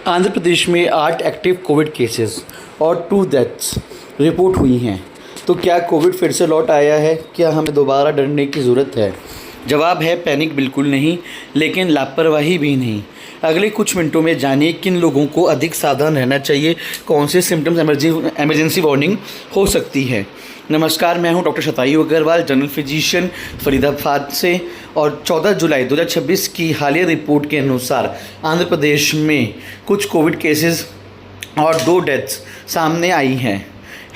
आंध्र प्रदेश में 8 active Covid cases और 2 deaths report हुई हैं। तो क्या कोविड फिर से लौट आया है? क्या हमें दोबारा डरने की ज़रूरत है? जवाब है पैनिक बिल्कुल नहीं, लेकिन लापरवाही भी नहीं। अगले कुछ मिनटों में जानिए किन लोगों को अधिक सावधान रहना चाहिए, कौन से सिम्टम्स एमरजेंसी वार्निंग हो सकती है। नमस्कार, मैं हूं doctor Shatayu Agarwal, general physician Faridabad से। और 14 जुलाई 2026 की हालिया रिपोर्ट के अनुसार आंध्र प्रदेश में कुछ कोविड केसेस और 2 डेथ्स सामने आई हैं।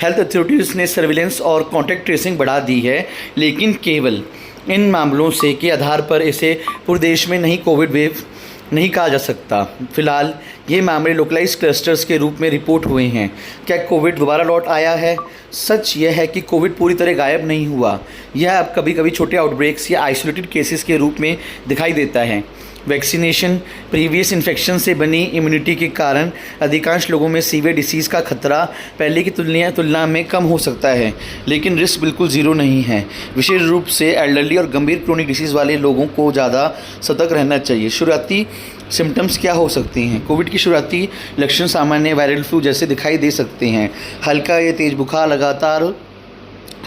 हेल्थ अथॉरिटीज़ ने सर्विलेंस और कॉन्टैक्ट ट्रेसिंग बढ़ा दी है, लेकिन केवल इन मामलों से के आधार पर इसे पूरे देश में नहीं कोविड वेव नहीं कहा जा सकता। फिलहाल ये मामले लोकलाइज क्लस्टर्स के रूप में रिपोर्ट हुए हैं। क्या कोविड दोबारा लौट आया है? सच यह है कि कोविड पूरी तरह गायब नहीं हुआ। यह अब कभी कभी छोटे आउटब्रेक्स या आइसोलेटेड केसेस के रूप में दिखाई देता है। वैक्सीनेशन, प्रीवियस इन्फेक्शन से बनी इम्यूनिटी के कारण अधिकांश लोगों में सीवियर डिसीज़ का खतरा पहले की तुलना में कम हो सकता है, लेकिन रिस्क बिल्कुल ज़ीरो नहीं है। विशेष रूप से एल्डरली और गंभीर क्रोनिक डिसीज़ वाले लोगों को ज़्यादा सतर्क रहना चाहिए। शुरुआती सिम्टम्स क्या हो सकते हैं? कोविड की शुरुआती लक्षण सामान्य वायरल फ्लू जैसे दिखाई दे सकते हैं। हल्का या तेज़ बुखार, लगातार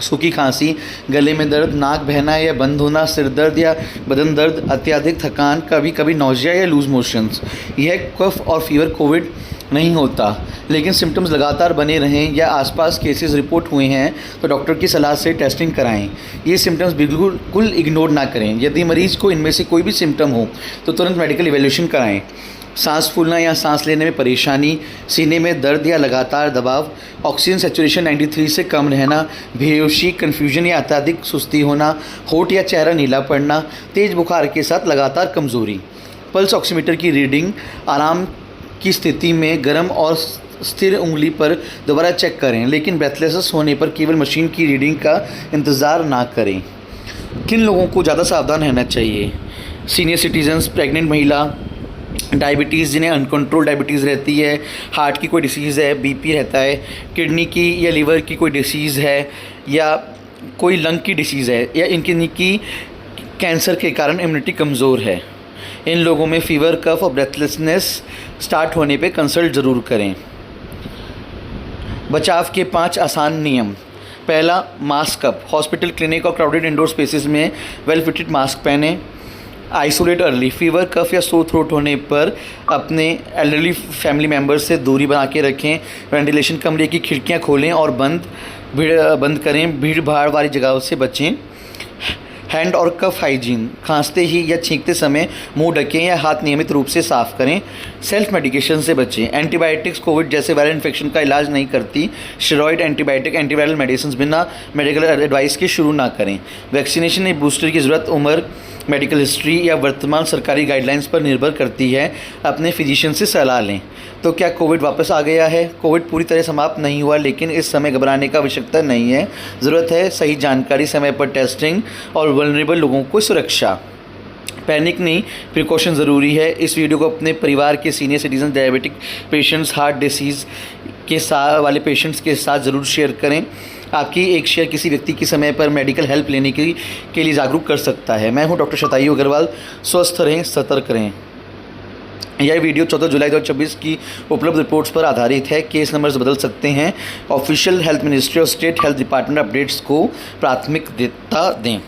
सूखी खांसी, गले में दर्द, नाक बहना या बंद होना, सिर दर्द या बदन दर्द, अत्यधिक थकान, कभी कभी नौजिया या लूज मोशंस। यह कफ और फीवर कोविड नहीं होता, लेकिन सिम्टम्स लगातार बने रहें या आसपास केसेस रिपोर्ट हुए हैं तो डॉक्टर की सलाह से टेस्टिंग कराएं। ये सिम्टम्स बिल्कुल इग्नोर ना करें। यदि मरीज़ को इनमें से कोई भी सिम्टम हो तो तुरंत मेडिकल इवैल्यूएशन कराएं। सांस फूलना या सांस लेने में परेशानी, सीने में दर्द या लगातार दबाव, ऑक्सीजन सैचुरेशन 93 से कम रहना, बेहोशी, कन्फ्यूजन या अत्यधिक सुस्ती होना, होठ या चेहरा नीला पड़ना, तेज़ बुखार के साथ लगातार कमज़ोरी। पल्स ऑक्सीमीटर की रीडिंग आराम की स्थिति में गर्म और स्थिर उंगली पर दोबारा चेक करें, लेकिन ब्रेथलेस होने पर केवल मशीन की रीडिंग का इंतज़ार ना करें। किन लोगों को ज़्यादा सावधान रहना चाहिए? सीनियर सिटीजन्स, प्रेग्नेंट महिला, डायबिटीज़ जिन्हें अनकंट्रोल डायबिटीज़ रहती है, हार्ट की कोई डिसीज़ है, बीपी रहता है, किडनी की या लीवर की कोई डिसीज़ है, या कोई लंग की डिसीज़ है, या इनकी कैंसर के कारण इम्यूनिटी कमज़ोर है। इन लोगों में फीवर, कफ और ब्रेथलेसनेस स्टार्ट होने पे कंसल्ट ज़रूर करें। बचाव के 5 आसान नियम। पहला, मास्क अप। हॉस्पिटल, क्लिनिक और क्राउडेड इंडोर स्पेसेस में वेल फिटेड मास्क पहनें। Isolate early. फीवर, कफ या सोर थ्रोट होने पर अपने एल्डरली फैमिली मेम्बर्स से दूरी बना के रखें। वेंटिलेशन, कमरे की खिड़कियां खोलें और बंद करें। भीड़ भाड़ वाली जगहों से बचें। हैंड और कफ हाइजीन। खांसते ही या छींकते समय मुंह ढकें या हाथ नियमित रूप से साफ़ करें। सेल्फ मेडिकेशन से बचें। एंटीबायोटिक्स कोविड जैसे वायरल इन्फेक्शन का इलाज नहीं करती। स्टेरॉयड, एंटीबायोटिक, एंटीवायरल मेडिसिन बिना मेडिकल एडवाइस के शुरू ना करें। वैक्सीनेशन या बूस्टर की ज़रूरत उम्र, मेडिकल हिस्ट्री या वर्तमान सरकारी गाइडलाइंस पर निर्भर करती है। अपने फिजिशियन से सलाह लें। तो क्या कोविड वापस आ गया है? कोविड पूरी तरह समाप्त नहीं हुआ, लेकिन इस समय घबराने का आवश्यकता नहीं है। ज़रूरत है सही जानकारी, समय पर टेस्टिंग और वल्नरेबल लोगों को सुरक्षा। पैनिक नहीं, प्रिकॉशन ज़रूरी है। इस वीडियो को अपने परिवार के senior citizen, diabetic patients, heart disease के साथ वाले पेशेंट्स के साथ ज़रूर शेयर करें। आपकी एक शेयर किसी व्यक्ति की समय पर मेडिकल हेल्प लेने के लिए जागरूक कर सकता है। मैं हूं डॉक्टर शतायु अग्रवाल। स्वस्थ रहें, सतर्क रहें। यह वीडियो 14 जुलाई 2026 की उपलब्ध रिपोर्ट्स पर आधारित है। केस नंबर्स बदल सकते हैं। ऑफिशियल हेल्थ मिनिस्ट्री और स्टेट हेल्थ डिपार्टमेंट अपडेट्स को प्राथमिकता दें।